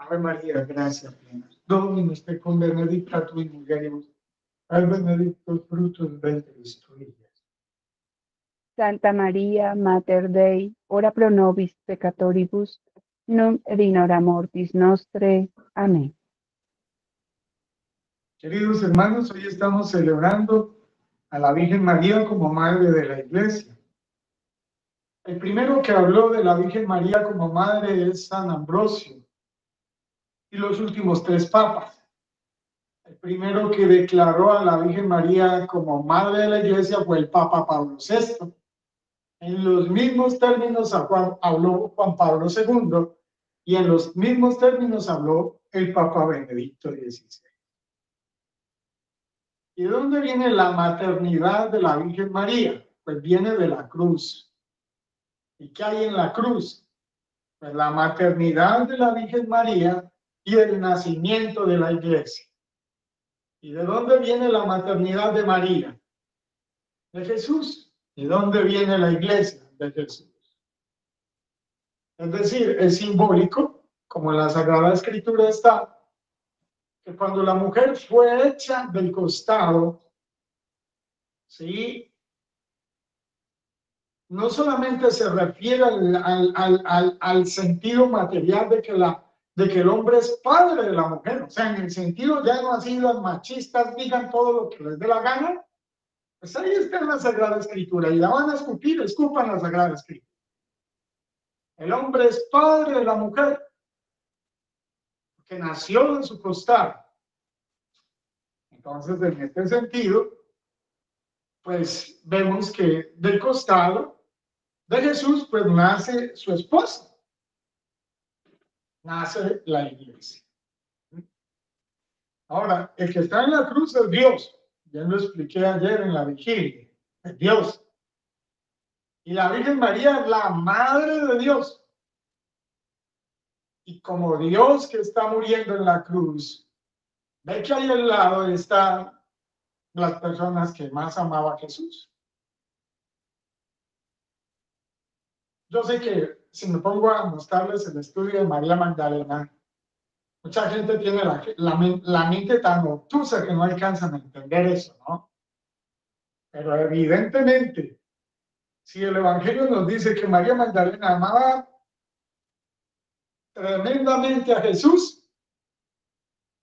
Ave María, gracia plena. Dominus tecum benedicta tui mulieribus, et benedictus fructus ventris tui, Iesus. Santa María, Mater Dei, ora pro nobis peccatoribus, nunc et in hora mortis nostre. Amén. Queridos hermanos, hoy estamos celebrando a la Virgen María como Madre de la Iglesia. El primero que habló de la Virgen María como Madre es San Ambrosio y los últimos tres papas. El primero que declaró a la Virgen María como Madre de la Iglesia fue el Papa Pablo VI. En los mismos términos habló Juan Pablo II y en los mismos términos habló el Papa Benedicto XVI. ¿Y de dónde viene la maternidad de la Virgen María? Pues viene de la cruz. ¿Y qué hay en la cruz? Pues la maternidad de la Virgen María y el nacimiento de la Iglesia. ¿Y de dónde viene la maternidad de María? De Jesús. ¿Y dónde viene la Iglesia? De Jesús. Es decir, es simbólico, como en la Sagrada Escritura está, que cuando la mujer fue hecha del costado, ¿sí? No solamente se refiere al sentido material de que el hombre es padre de la mujer, o sea, en el sentido ya no así los machistas digan todo lo que les dé la gana, pues ahí está en la Sagrada Escritura y la van a escupir, escupan la Sagrada Escritura. El hombre es padre de la mujer, que nació en su costado. Entonces, en este sentido, pues vemos que del costado de Jesús, pues nace su esposa, nace la Iglesia. Ahora, el que está en la cruz es Dios. Ya lo expliqué ayer en la vigilia. Es Dios. Y la Virgen María es la Madre de Dios. Y como Dios que está muriendo en la cruz, ve que ahí al lado están las personas que más amaba a Jesús. Yo sé que si me pongo a mostrarles el estudio de María Magdalena, mucha gente tiene la mente tan obtusa que no alcanzan a entender eso, ¿no? Pero evidentemente, si el Evangelio nos dice que María Magdalena amaba tremendamente a Jesús,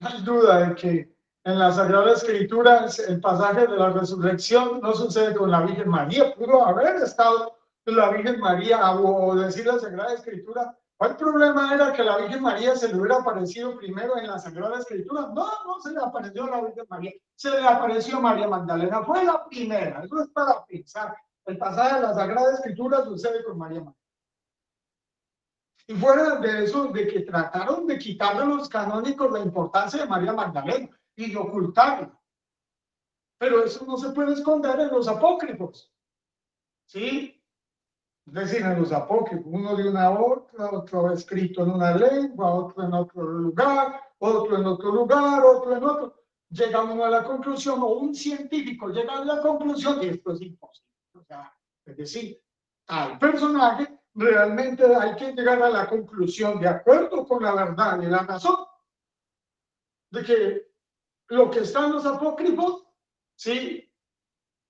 no hay duda de que en la Sagrada Escritura el pasaje de la resurrección no sucede con la Virgen María. Pudo haber estado la Virgen María o decir la Sagrada Escritura. ¿Cuál problema era que la Virgen María se le hubiera aparecido primero en la Sagrada Escritura? No, no se le apareció a la Virgen María, se le apareció a María Magdalena. Fue la primera, eso es para pensar. El pasaje de la Sagrada Escritura sucede con María Magdalena. Y fuera de eso, de que trataron de quitarle a los canónicos la importancia de María Magdalena y de ocultarla. Pero eso no se puede esconder en los apócrifos. ¿Sí? Es decir, en los apócrifos, uno de una otra, otro escrito en una lengua, otro en otro lugar, otro en otro lugar, otro en otro. Llega uno a la conclusión, o un científico llega a la conclusión, y esto es imposible. O sea, es decir, al personaje realmente hay que llegar a la conclusión, de acuerdo con la verdad y la razón, de que lo que está en los apócrifos, sí,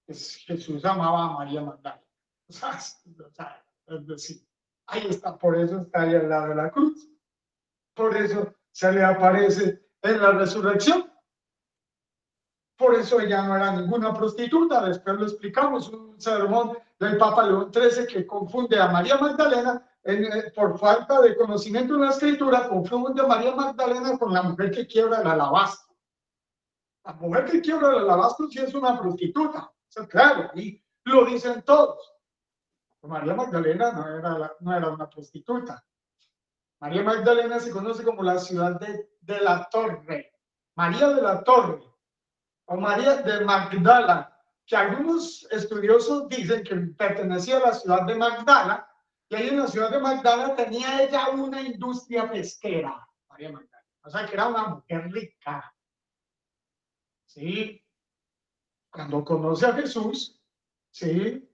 es Jesús amaba a María Magdalena. O sea, es decir, ahí está, por eso está ahí al lado de la cruz. Por eso se le aparece en la resurrección. Por eso ella no era ninguna prostituta. Después lo explicamos, un sermón del Papa León XIII que confunde a María Magdalena por falta de conocimiento en la Escritura, confunde a María Magdalena con la mujer que quiebra el alabastro. La mujer que quiebra el alabastro sí es una prostituta. O sea, claro, y lo dicen todos. María Magdalena no era una prostituta. María Magdalena se conoce como la ciudad de la Torre. María de la Torre. O María de Magdala, que algunos estudiosos dicen que pertenecía a la ciudad de Magdala, y ahí en la ciudad de Magdala tenía ella una industria pesquera, María Magdalena. O sea, que era una mujer rica. ¿Sí? Cuando conoce a Jesús, ¿sí?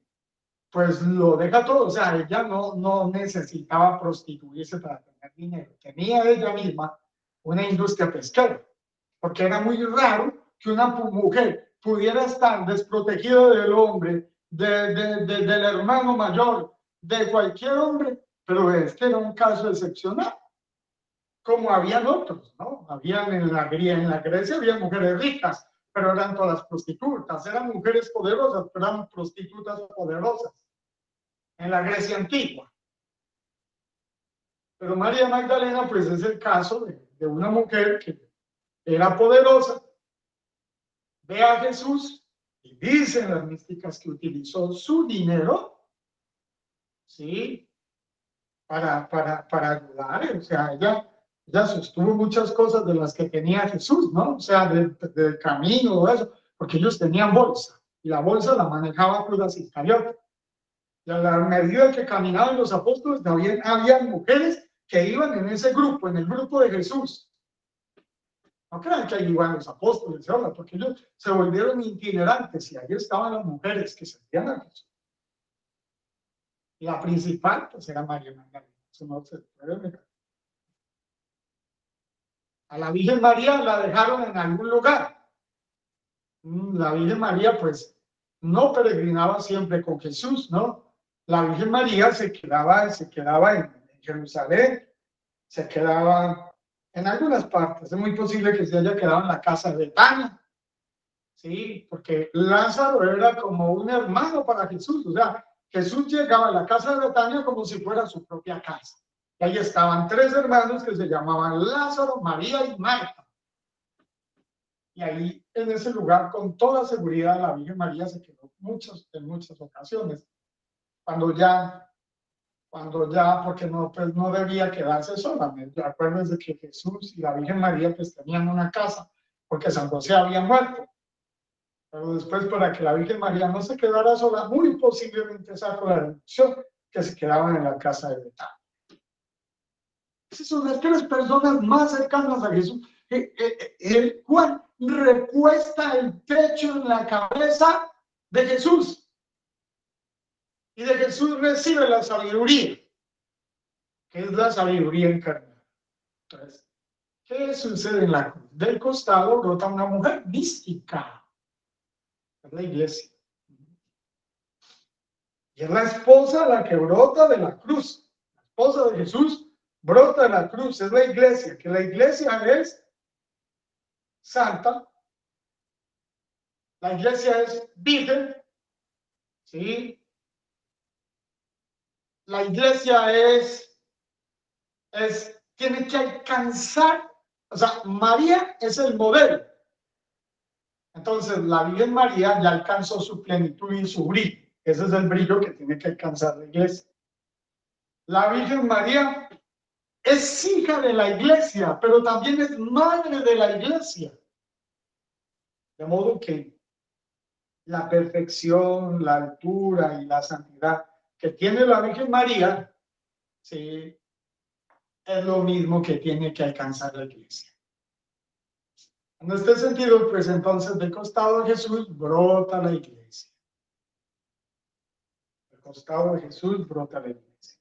Pues lo deja todo. O sea, ella no necesitaba prostituirse para tener dinero. Tenía ella misma una industria pesquera, porque era muy raro que una mujer pudiera estar desprotegida del hombre, del hermano mayor, de cualquier hombre, pero este era un caso excepcional, como habían otros, ¿no? Habían en la Grecia había mujeres ricas, pero eran todas prostitutas, eran mujeres poderosas, pero eran prostitutas poderosas, en la Grecia antigua. Pero María Magdalena, pues es el caso de una mujer que era poderosa, ve a Jesús y dicen las místicas que utilizó su dinero, ¿sí? Para ayudar, o sea, ella sostuvo muchas cosas de las que tenía Jesús, ¿no? O sea, del camino, o eso, porque ellos tenían bolsa, y la bolsa la manejaba Judas Iscariote. Y a la medida que caminaban los apóstoles, también había mujeres que iban en ese grupo, en el grupo de Jesús. No crean que ahí iban los apóstoles, porque ellos se volvieron itinerantes y ahí estaban las mujeres que servían a Jesús. Y la principal, pues era María Magdalena. Eso no se puede negar. A la Virgen María la dejaron en algún lugar. La Virgen María, pues, no peregrinaba siempre con Jesús, ¿no? La Virgen María se quedaba en Jerusalén, se quedaba en algunas partes. Es muy posible que se haya quedado en la casa de Betania, ¿sí? Porque Lázaro era como un hermano para Jesús. O sea, Jesús llegaba a la casa de Betania como si fuera su propia casa. Y ahí estaban tres hermanos que se llamaban Lázaro, María y Marta. Y ahí, en ese lugar, con toda seguridad, la Virgen María se quedó en muchas ocasiones. Cuando ya, porque no, pues no debía quedarse sola. Acuérdense que Jesús y la Virgen María pues tenían una casa, porque San José había muerto. Pero después, para que la Virgen María no se quedara sola, muy posiblemente sacó la deducción que se quedaban en la casa de Betania. Esas son las tres personas más cercanas a Jesús, el cual repuesta el techo en la cabeza de Jesús. Y de Jesús recibe la sabiduría, que es la sabiduría encarnada. Entonces, ¿qué sucede en la cruz? Del costado brota una mujer mística. Es la iglesia. Y es la esposa la que brota de la cruz. La esposa de Jesús brota de la cruz. Es la iglesia, que la iglesia es santa. La iglesia es virgen. ¿Sí? La iglesia tiene que alcanzar, o sea, María es el modelo. Entonces, la Virgen María ya alcanzó su plenitud y su brillo. Ese es el brillo que tiene que alcanzar la iglesia. La Virgen María es hija de la iglesia, pero también es madre de la iglesia. De modo que la perfección, la altura y la santidad que tiene la Virgen María, sí, es lo mismo que tiene que alcanzar la iglesia. En este sentido, pues entonces del costado de Jesús brota la iglesia. Del costado de Jesús brota la iglesia.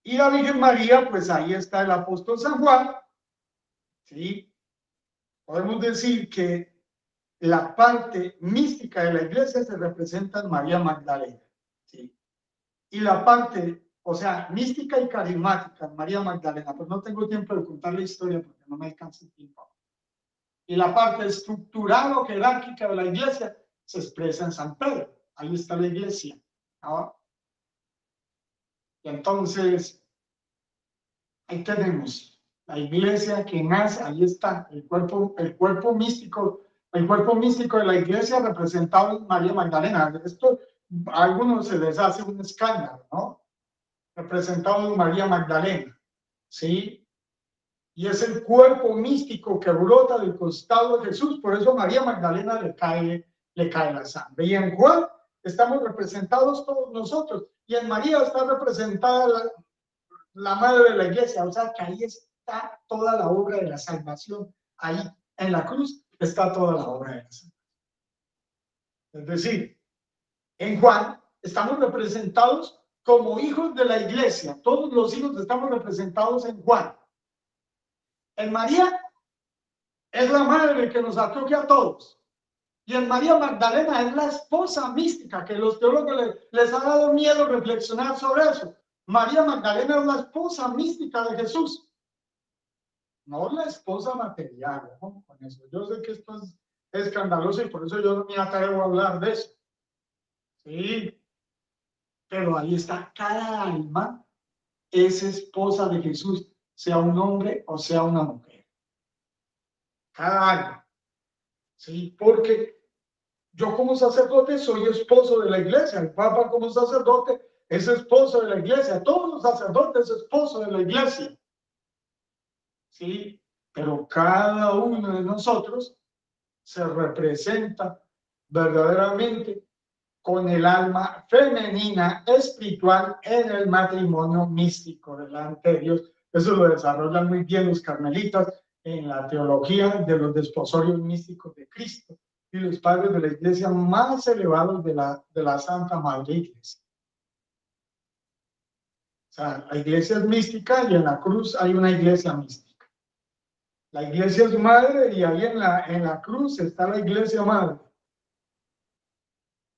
Y la Virgen María, pues ahí está el apóstol San Juan. ¿Sí? Podemos decir que la parte mística de la iglesia se representa en María Magdalena. ¿Sí? Y la parte, o sea, mística y carismática en María Magdalena, pues no tengo tiempo de contar la historia porque no me alcanza el tiempo. Y la parte estructural o jerárquica de la iglesia se expresa en San Pedro. Ahí está la iglesia, ¿no? Y entonces, ahí tenemos la iglesia que nace, ahí está, el cuerpo místico de la iglesia representado en María Magdalena. Esto a algunos se les hace un escándalo, ¿no? Representado en María Magdalena, ¿sí? Y es el cuerpo místico que brota del costado de Jesús, por eso a María Magdalena le cae la sangre. Y en Juan estamos representados todos nosotros, y en María está representada la madre de la iglesia, o sea que ahí está toda la obra de la salvación, ahí en la cruz está toda la obra de la salvación. Es decir, en Juan estamos representados como hijos de la iglesia, todos los hijos estamos representados en Juan. En María es la madre que nos acoge a todos. Y en María Magdalena es la esposa mística, que los teólogos les ha dado miedo reflexionar sobre eso. María Magdalena es la esposa mística de Jesús. No la esposa material, ¿no? Con eso. Yo sé que esto es escandaloso y por eso yo no me atrevo a hablar de eso. Sí, pero ahí está, cada alma es esposa de Jesús, sea un hombre o sea una mujer. Cada alma. Sí, porque yo como sacerdote soy esposo de la iglesia, el Papa como sacerdote es esposo de la iglesia, todos los sacerdotes es esposo de la iglesia. Sí, pero cada uno de nosotros se representa verdaderamente con el alma femenina espiritual en el matrimonio místico delante de Dios. Eso lo desarrollan muy bien los carmelitas en la teología de los desposorios místicos de Cristo y los padres de la iglesia más elevados de la Santa Madre Iglesia. O sea, la iglesia es mística y en la cruz hay una iglesia mística. La iglesia es madre y ahí en la cruz está la iglesia madre.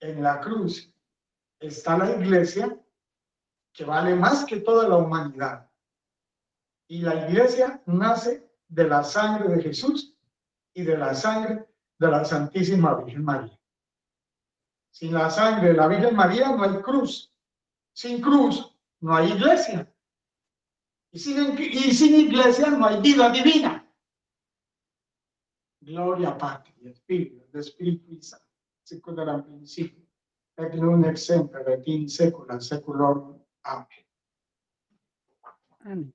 En la cruz está la iglesia que vale más que toda la humanidad. Y la iglesia nace de la sangre de Jesús y de la sangre de la Santísima Virgen María. Sin la sangre de la Virgen María no hay cruz. Sin cruz no hay iglesia. Y sin iglesia no hay vida divina. Gloria Patri, Espíritu y Santo, sicut erat in principio, et nunc et semper et in saecula saeculorum. Amén. Amén.